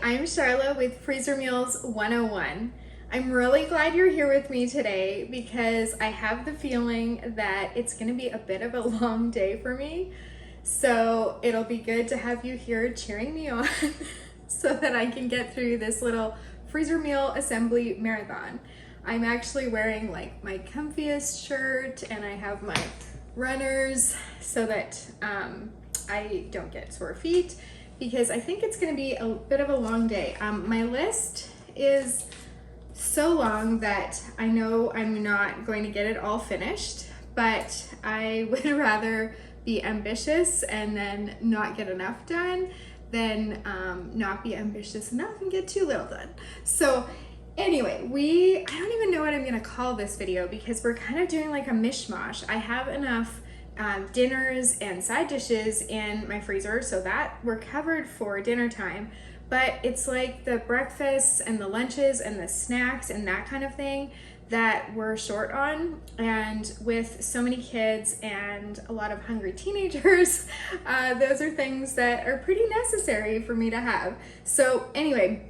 Hi, I'm Charla with Freezer Meals 101. I'm really glad you're here with me today because I have the feeling that it's going to be a bit of a long day for me. So it'll be good to have you here cheering me on so that I can get through this little freezer meal assembly marathon. I'm actually wearing like my comfiest shirt and I have my runners so that I don't get sore feet, because I think it's going to be a bit of a long day. My list is so long that I know I'm not going to get it all finished, but I would rather be ambitious and then not get enough done than not be ambitious enough and get too little done. So anyway, I don't even know what I'm going to call this video because we're kind of doing like a mishmash. I have enough dinners and side dishes in my freezer so that we're covered for dinner time, but it's like the breakfasts and the lunches and the snacks and that kind of thing that we're short on. And with so many kids and a lot of hungry teenagers, those are things that are pretty necessary for me to have. So anyway,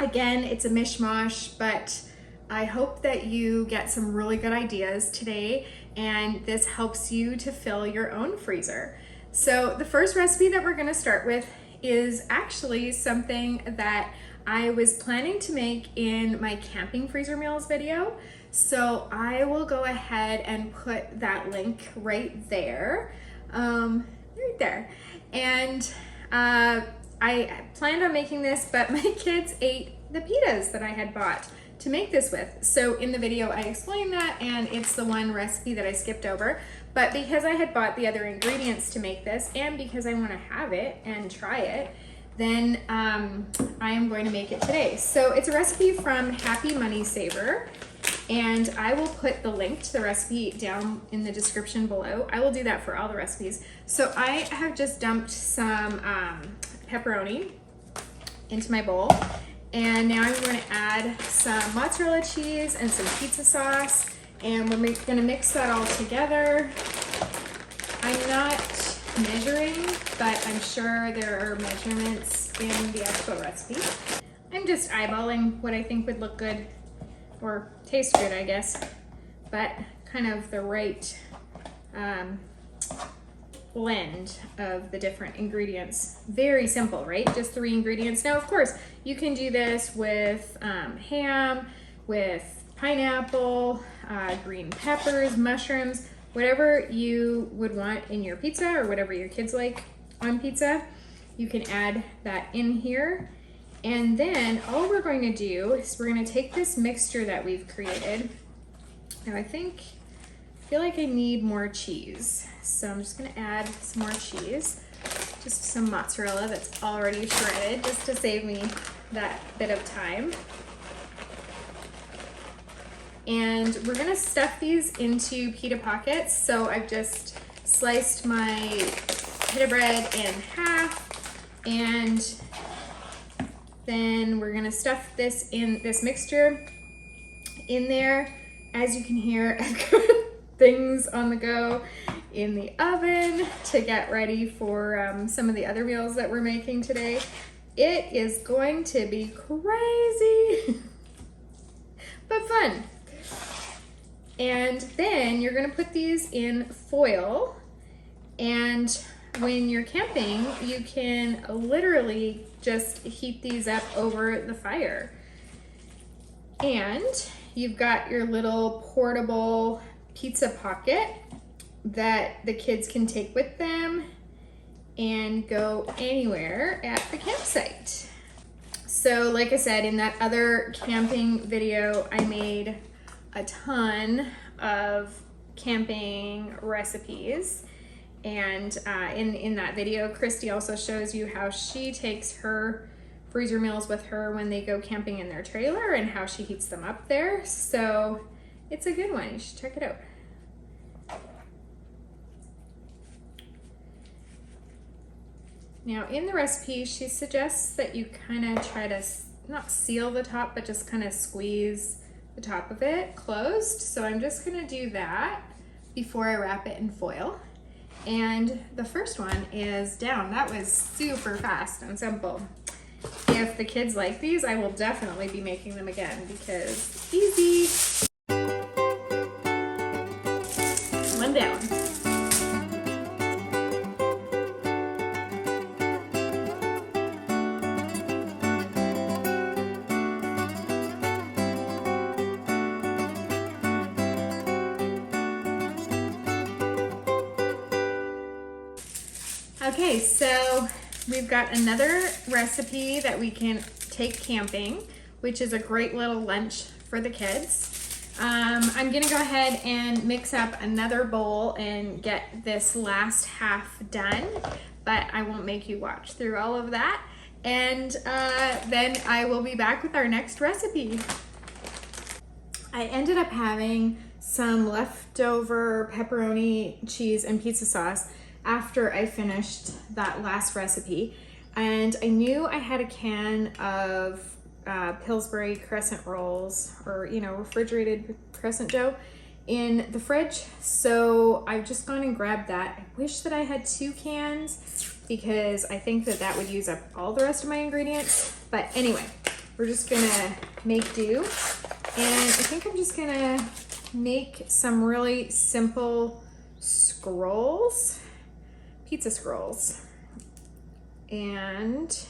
again, it's a mishmash, but I hope that you get some really good ideas today and this helps you to fill your own freezer. So the first recipe that we're going to start with is actually something that I was planning to make in my camping freezer meals video. So I will go ahead and put that link right there. Right there. And I planned on making this, but my kids ate the pitas that I had bought to make this with. So in the video I explained that, and it's the one recipe that I skipped over. But because I had bought the other ingredients to make this, and because I want to have it and try it, then I am going to make it today. So it's a recipe from Happy Money Saver, and I will put the link to the recipe down in the description below. I will do that for all the recipes. So I have just dumped some pepperoni into my bowl. And now I'm going to add some mozzarella cheese and some pizza sauce, and we're going to mix that all together. I'm not measuring, but I'm sure there are measurements in the actual recipe. I'm just eyeballing what I think would look good or taste good, I guess, but kind of the right blend of the different ingredients. Very simple, right? Just 3 ingredients. Now, of course, you can do this with ham, with pineapple, green peppers, mushrooms, whatever you would want in your pizza or whatever your kids like on pizza. You can add that in here. And then all we're going to do is we're going to take this mixture that we've created. Now, I feel like I need more cheese. So I'm just gonna add some more cheese, just some mozzarella that's already shredded, just to save me that bit of time. And we're gonna stuff these into pita pockets. So I've just sliced my pita bread in half, and then we're gonna stuff this mixture in there. As you can hear, I've got things on the go in the oven to get ready for some of the other meals that we're making today. It is going to be crazy, but fun. And then you're gonna put these in foil, and when you're camping, you can literally just heat these up over the fire. And you've got your little portable pizza pocket that the kids can take with them and go anywhere at the campsite. So like I said, in that other camping video, I made a ton of camping recipes. And in that video, Christy also shows you how she takes her freezer meals with her when they go camping in their trailer and how she heats them up there. So it's a good one. You should check it out. Now in the recipe, she suggests that you kind of try to not seal the top, but just kind of squeeze the top of it closed. So I'm just gonna do that before I wrap it in foil. And the first one is down. That was super fast and simple. if the kids like these, I will definitely be making them again because easy. One down. Okay, so we've got another recipe that we can take camping, which is a great little lunch for the kids. I'm gonna go ahead and mix up another bowl and get this last half done, but I won't make you watch through all of that. And then I will be back with our next recipe. I ended up having some leftover pepperoni, cheese, and pizza sauce after I finished that last recipe. And I knew I had a can of Pillsbury crescent rolls, or refrigerated crescent dough in the fridge. So I've just gone and grabbed that. I wish that I had 2 cans because I think that that would use up all the rest of my ingredients. But anyway, we're just gonna make do. And I think I'm just gonna make some really simple scrolls, pizza scrolls, and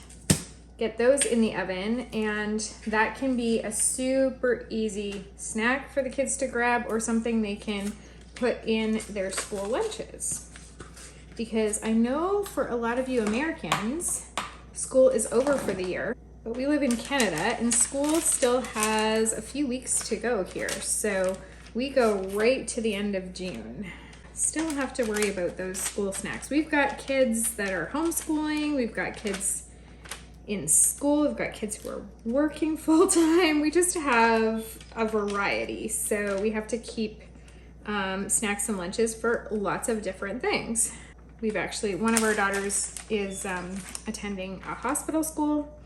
get those in the oven. And that can be a super easy snack for the kids to grab, or something they can put in their school lunches. Because I know for a lot of you Americans, school is over for the year, but we live in Canada and school still has a few weeks to go here. So we go right to the end of June. Still have to worry about those school snacks. We've got kids that are homeschooling, we've got kids in school, we've got kids who are working full time. We just have a variety. So we have to keep snacks and lunches for lots of different things. We've actually, one of our daughters is attending a hospital school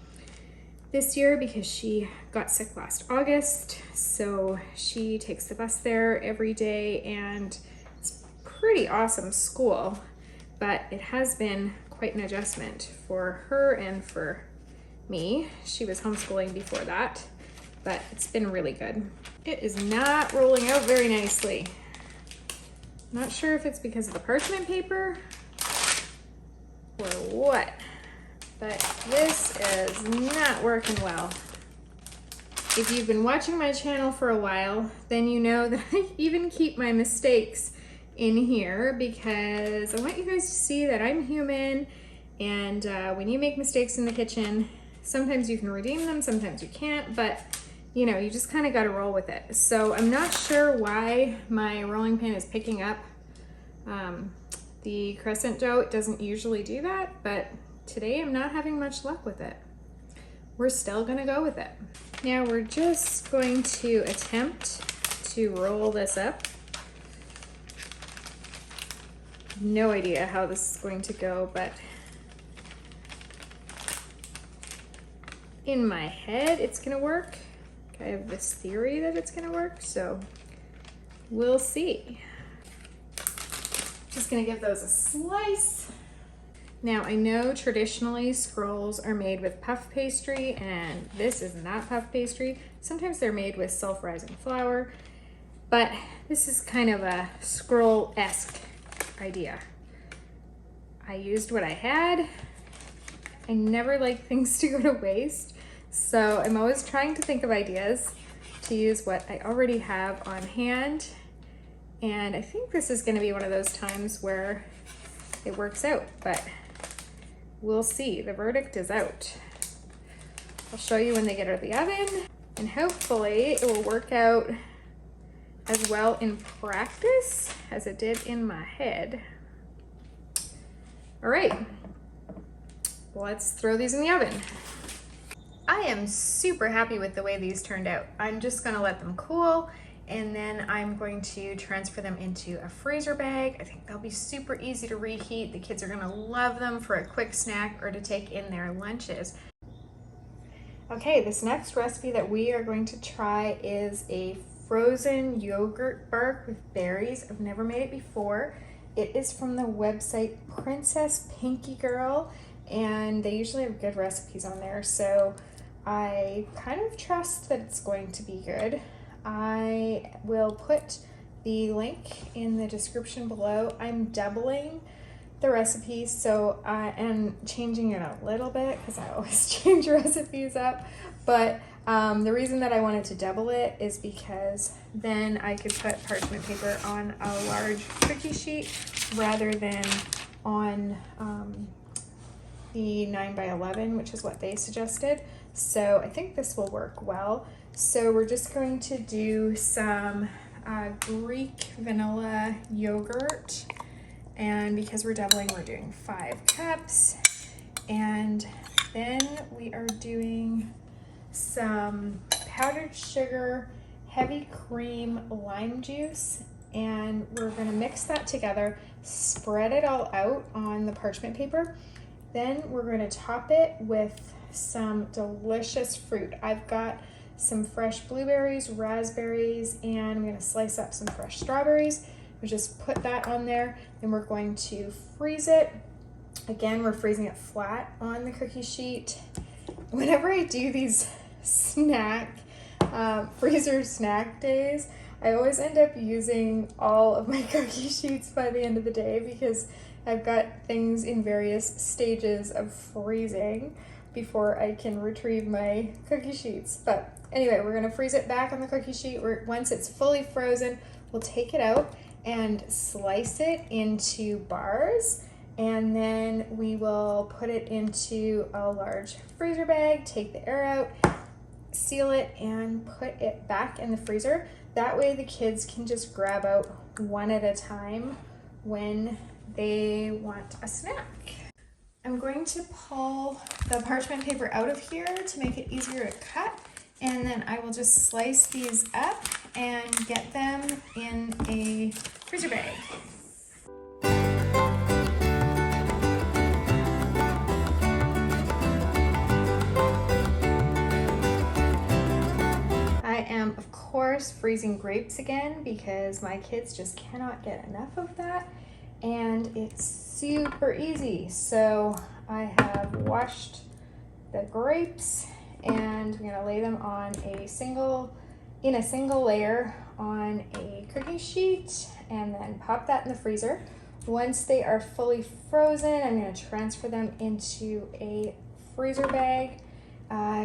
this year because she got sick last August. So she takes the bus there every day, and it's pretty awesome school, but it has been quite an adjustment for her and for me. She was homeschooling before that, but it's been really good. It is not rolling out very nicely. Not sure if it's because of the parchment paper or what, but this is not working well. If you've been watching my channel for a while, then you know that I even keep my mistakes in here because I want you guys to see that I'm human, and when you make mistakes in the kitchen, sometimes you can redeem them, sometimes you can't, but you just kind of got to roll with it. So I'm not sure why my rolling pin is picking up the crescent dough. It doesn't usually do that, but today I'm not having much luck with it. We're still gonna go with it. Now we're just going to attempt to roll this up. No idea how this is going to go, but in my head it's gonna work. I have this theory that it's gonna work, so we'll see. Just gonna give those a slice. Now I know traditionally scrolls are made with puff pastry, and this is not puff pastry. Sometimes they're made with self-rising flour, but this is kind of a scroll-esque idea. I used what I had. I never like things to go to waste, so I'm always trying to think of ideas to use what I already have on hand. And I think this is going to be one of those times where it works out, but we'll see. The verdict is out. I'll show you when they get out of the oven, and hopefully it will work out as well in practice as it did in my head. All right, let's throw these in the oven. I am super happy with the way these turned out. I'm just gonna let them cool, and then I'm going to transfer them into a freezer bag. I think they'll be super easy to reheat. The kids are gonna love them for a quick snack or to take in their lunches. Okay, this next recipe that we are going to try is a frozen yogurt bark with berries. I've never made it before. It is from the website Princess Pinky Girl. and they usually have good recipes on there, so I kind of trust that it's going to be good. I will put the link in the description below. I'm doubling the recipe, so I am changing it a little bit because I always change recipes up, but the reason that I wanted to double it is because then I could put parchment paper on a large cookie sheet rather than on the 9x11, which is what they suggested. So I think this will work well. So we're just going to do some Greek vanilla yogurt, and because we're doubling, we're doing 5 cups, and then we are doing some powdered sugar, heavy cream, lime juice, and we're going to mix that together, spread it all out on the parchment paper. Then we're going to top it with some delicious fruit. I've got some fresh blueberries, raspberries, and I'm going to slice up some fresh strawberries. We just put that on there. Then we're going to freeze it. Again, we're freezing it flat on the cookie sheet. Whenever I do these freezer snack days, I always end up using all of my cookie sheets by the end of the day because I've got things in various stages of freezing before I can retrieve my cookie sheets. But anyway, we're gonna freeze it back on the cookie sheet. Once it's fully frozen, we'll take it out and slice it into bars, and then we will put it into a large freezer bag, take the air out, seal it, and put it back in the freezer. That way the kids can just grab out one at a time when they want a snack. I'm going to pull the parchment paper out of here to make it easier to cut, and then I will just slice these up and get them in a freezer bag. I am, of course, freezing grapes again because my kids just cannot get enough of that, and it's super easy. So I have washed the grapes, and I'm gonna lay them on in a single layer on a cookie sheet, and then pop that in the freezer. Once they are fully frozen, I'm gonna transfer them into a freezer bag,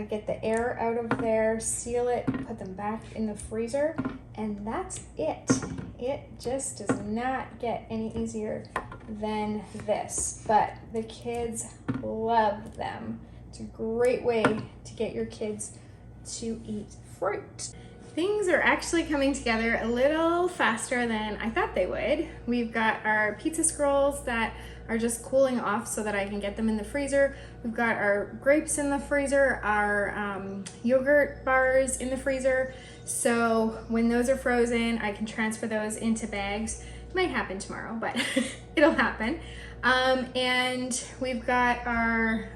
get the air out of there, seal it, put them back in the freezer, and that's it. It just does not get any easier than this, but the kids love them. It's a great way to get your kids to eat fruit. Things are actually coming together a little faster than I thought they would. We've got our pizza scrolls that are just cooling off so that I can get them in the freezer. We've got our grapes in the freezer, our yogurt bars in the freezer. So when those are frozen, I can transfer those into bags. It might happen tomorrow, but it'll happen. And we've got our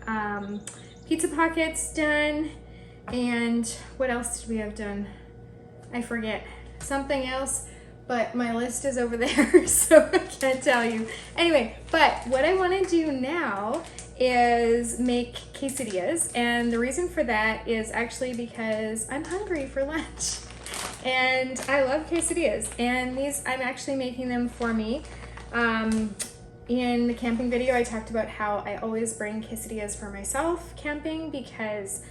pizza pockets done. And what else did we have done? I forget. Something else, but my list is over there, so I can't tell you. Anyway, but what I want to do now is make quesadillas, and the reason for that is actually because I'm hungry for lunch, and I love quesadillas, and these, I'm actually making them for me. In the camping video, I talked about how I always bring quesadillas for myself camping because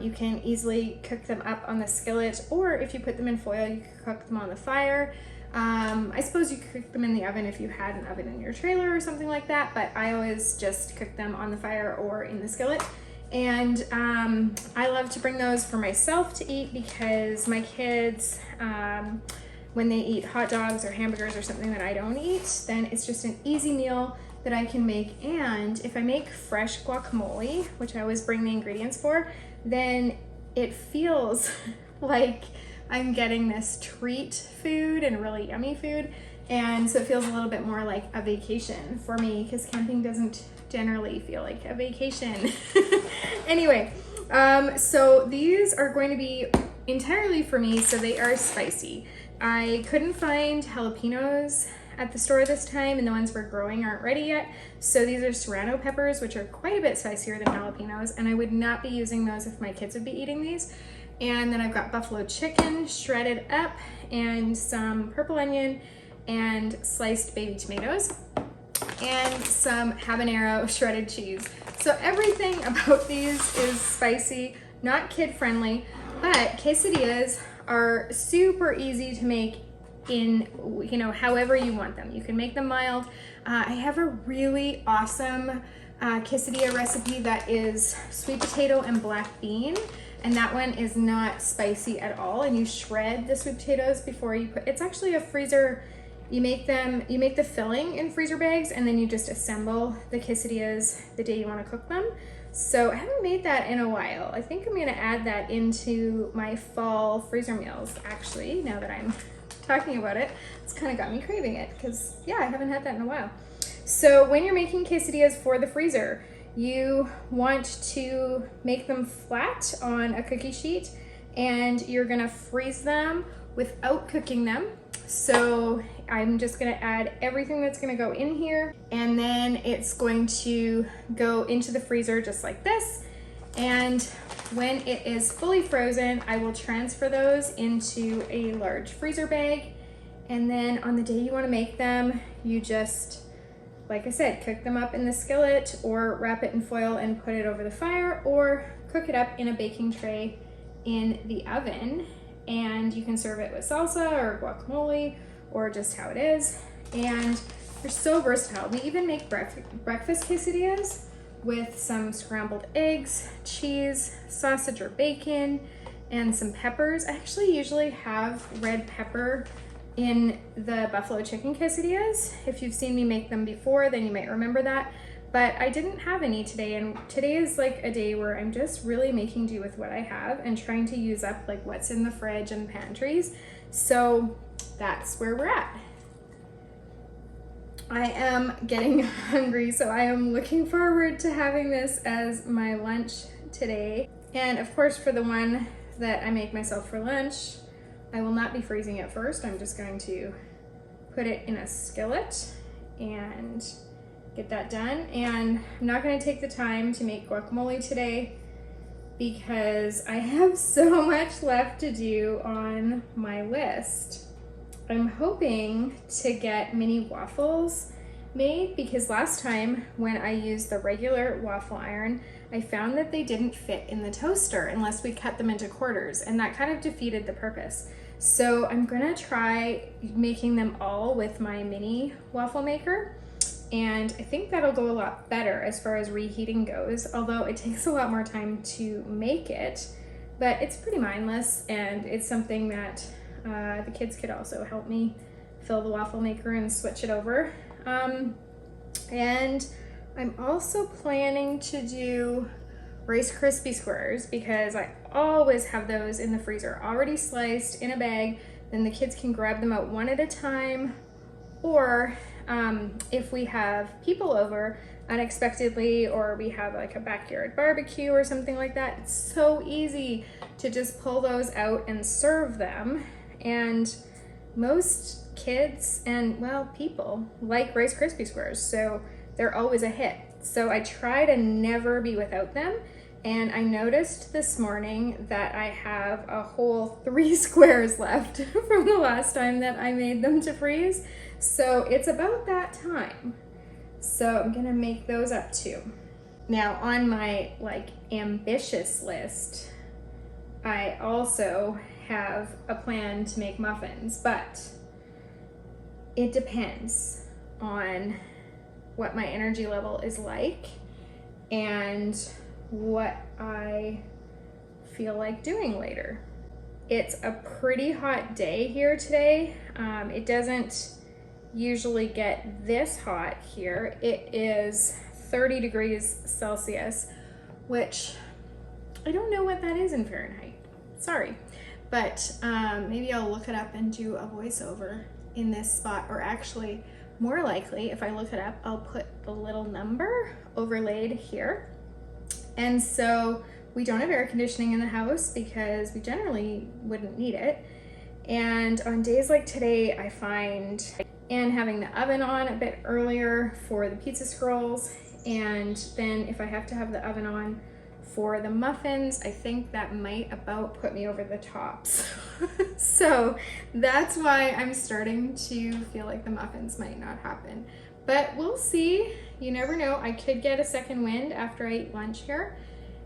you can easily cook them up on the skillet, or if you put them in foil, you can cook them on the fire. I suppose you could cook them in the oven if you had an oven in your trailer or something like that, but I always just cook them on the fire or in the skillet. And I love to bring those for myself to eat because my kids, when they eat hot dogs or hamburgers or something that I don't eat, then it's just an easy meal that I can make. And if I make fresh guacamole, which I always bring the ingredients for, then it feels like I'm getting this treat food and really yummy food. And so it feels a little bit more like a vacation for me because camping doesn't generally feel like a vacation. Anyway, so these are going to be entirely for me, so they are spicy. I couldn't find jalapenos at the store this time, and the ones we're growing aren't ready yet. So these are serrano peppers, which are quite a bit spicier than jalapenos, and I would not be using those if my kids would be eating these. And then I've got buffalo chicken shredded up, and some purple onion, and sliced baby tomatoes, and some habanero shredded cheese. So everything about these is spicy, not kid friendly, but quesadillas are super easy to make in, you know, however you want them. You can make them mild. I have a really awesome quesadilla recipe that is sweet potato and black bean, and that one is not spicy at all. And you shred the sweet potatoes before you put, it's actually a freezer, you make the filling in freezer bags, and then you just assemble the quesadillas the day you want to cook them. So I haven't made that in a while. I think I'm gonna add that into my fall freezer meals, actually, now that I'm talking about it. It's kind of got me craving it, because yeah, I haven't had that in a while. So when you're making quesadillas for the freezer, you want to make them flat on a cookie sheet, and you're gonna freeze them without cooking them. So I'm just gonna add everything that's gonna go in here, and then it's going to go into the freezer just like this. And when it is fully frozen, I will transfer those into a large freezer bag. And then on the day you wanna make them, you just, like I said, cook them up in the skillet, or wrap it in foil and put it over the fire, or cook it up in a baking tray in the oven. And you can serve it with salsa or guacamole, or just how it is. And they're so versatile. We even make breakfast quesadillas with some scrambled eggs, cheese, sausage or bacon, and some peppers. I actually usually have red pepper in the buffalo chicken quesadillas. If you've seen me make them before, then you might remember that. But I didn't have any today, and today is like a day where I'm just really making do with what I have and trying to use up like what's in the fridge and pantries. So that's where we're at. I am getting hungry, so I am looking forward to having this as my lunch today. And of course, for the one that I make myself for lunch, I will not be freezing it first. I'm just going to put it in a skillet and get that done. And I'm not going to take the time to make guacamole today because I have so much left to do on my list. I'm hoping to get mini waffles made, because last time when I used the regular waffle iron, I found that they didn't fit in the toaster unless we cut them into quarters, and that kind of defeated the purpose. So I'm gonna try making them all with my mini waffle maker, and I think that'll go a lot better as far as reheating goes, although it takes a lot more time to make it, but it's pretty mindless, and it's something that the kids could also help me fill the waffle maker and switch it over. And I'm also planning to do Rice Krispie squares, because I always have those in the freezer already sliced in a bag. Then the kids can grab them out one at a time, or if we have people over unexpectedly, or we have like a backyard barbecue or something like that, it's so easy to just pull those out and serve them. And most kids and, well, people like Rice Krispie squares, so they're always a hit. So I try to never be without them. And I noticed this morning that I have a whole 3 squares left from the last time that I made them to freeze. So it's about that time. So I'm gonna make those up too. Now on my like ambitious list, I also have a plan to make muffins, but it depends on what my energy level is like and what I feel like doing later. It's a pretty hot day here today. It doesn't usually get this hot here. It is 30 degrees Celsius, which I don't know what that is in Fahrenheit. Sorry, but maybe I'll look it up and do a voiceover in this spot, or actually more likely, if I look it up, I'll put the little number overlaid here. And so we don't have air conditioning in the house because we generally wouldn't need it. And on days like today, I find and having the oven on a bit earlier for the pizza scrolls. And then if I have to have the oven on for the muffins, I think that might about put me over the tops. So that's why I'm starting to feel like the muffins might not happen. But we'll see. You never know. I could get a second wind after I eat lunch here.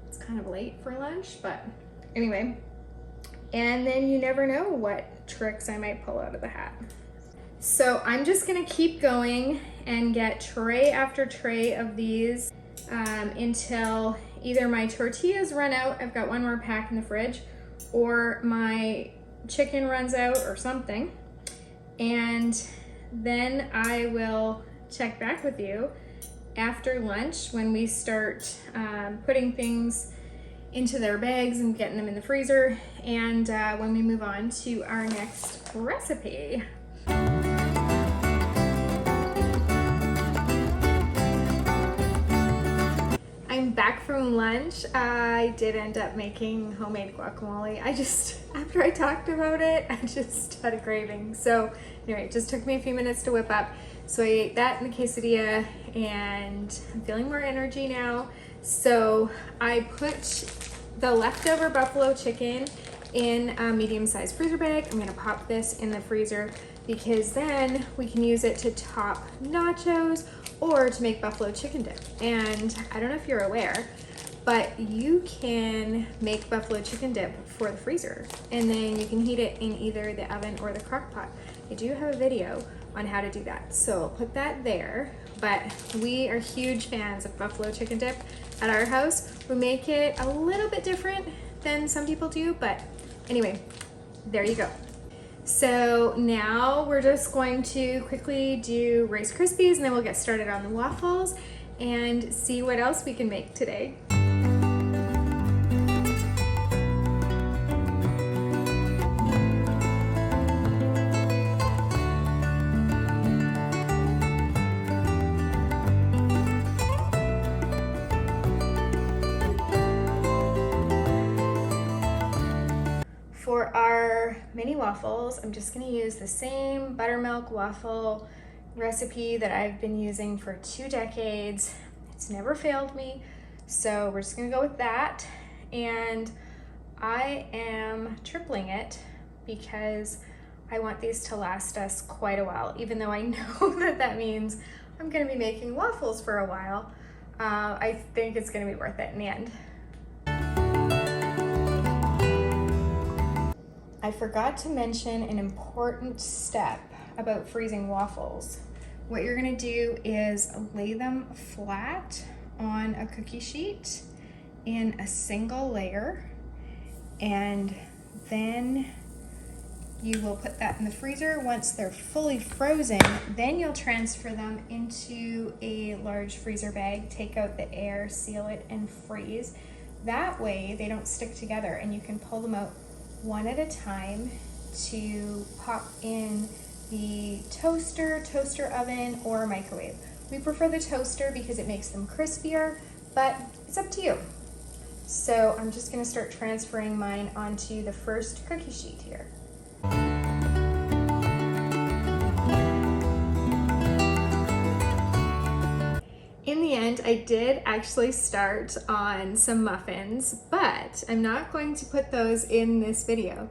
It's kind of late for lunch, but anyway. And then you never know what tricks I might pull out of the hat. So I'm just gonna keep going and get tray after tray of these until either my tortillas run out, I've got one more pack in the fridge, or my chicken runs out or something. And then I will check back with you after lunch when we start putting things into their bags and getting them in the freezer, and when we move on to our next recipe. I'm back from lunch. I did end up making homemade guacamole. After I talked about it, I just had a craving. So anyway, it just took me a few minutes to whip up. So I ate that in the quesadilla and I'm feeling more energy now. So I put the leftover buffalo chicken in a medium-sized freezer bag. I'm gonna pop this in the freezer because then we can use it to top nachos or to make buffalo chicken dip. And I don't know if you're aware, but you can make buffalo chicken dip for the freezer and then you can heat it in either the oven or the crock pot. I do have a video on how to do that, so I'll put that there. But we are huge fans of buffalo chicken dip at our house. We make it a little bit different than some people do, but anyway, there you go. So now we're just going to quickly do Rice Krispies and then we'll get started on the waffles and see what else we can make today. For our mini waffles, I'm just gonna use the same buttermilk waffle recipe that I've been using for 2 decades. It's never failed me, so we're just gonna go with that. And I am tripling it because I want these to last us quite a while, even though I know that means I'm gonna be making waffles for a while. I think it's gonna be worth it in the end. I forgot to mention an important step about freezing waffles. What you're gonna do is lay them flat on a cookie sheet in a single layer, and then you will put that in the freezer. Once they're fully frozen, then you'll transfer them into a large freezer bag, take out the air, seal it, and freeze. That way they don't stick together and you can pull them out one at a time to pop in the toaster oven, or microwave. We prefer the toaster because it makes them crispier, but it's up to you. So I'm just gonna start transferring mine onto the first cookie sheet here. In the end, I did actually start on some muffins, but I'm not going to put those in this video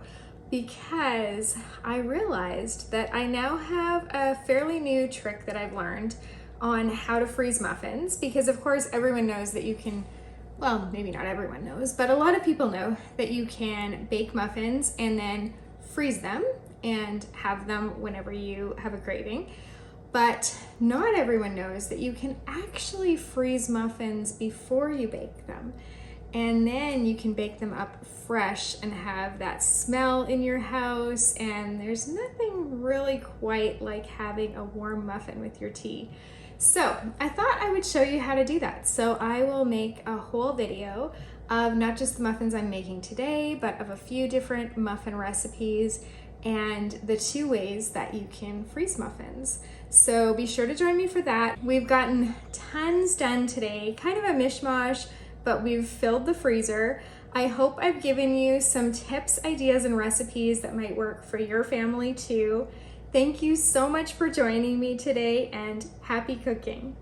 because I realized that I now have a fairly new trick that I've learned on how to freeze muffins, because of course everyone knows that you can, well, maybe not everyone knows, but a lot of people know that you can bake muffins and then freeze them and have them whenever you have a craving. But not everyone knows that you can actually freeze muffins before you bake them. And then you can bake them up fresh and have that smell in your house. And there's nothing really quite like having a warm muffin with your tea. So I thought I would show you how to do that. So I will make a whole video of not just the muffins I'm making today, but of a few different muffin recipes and the 2 ways that you can freeze muffins. So be sure to join me for that. We've gotten tons done today, kind of a mishmash, but we've filled the freezer. I hope I've given you some tips, ideas, and recipes that might work for your family too. Thank you so much for joining me today, and happy cooking.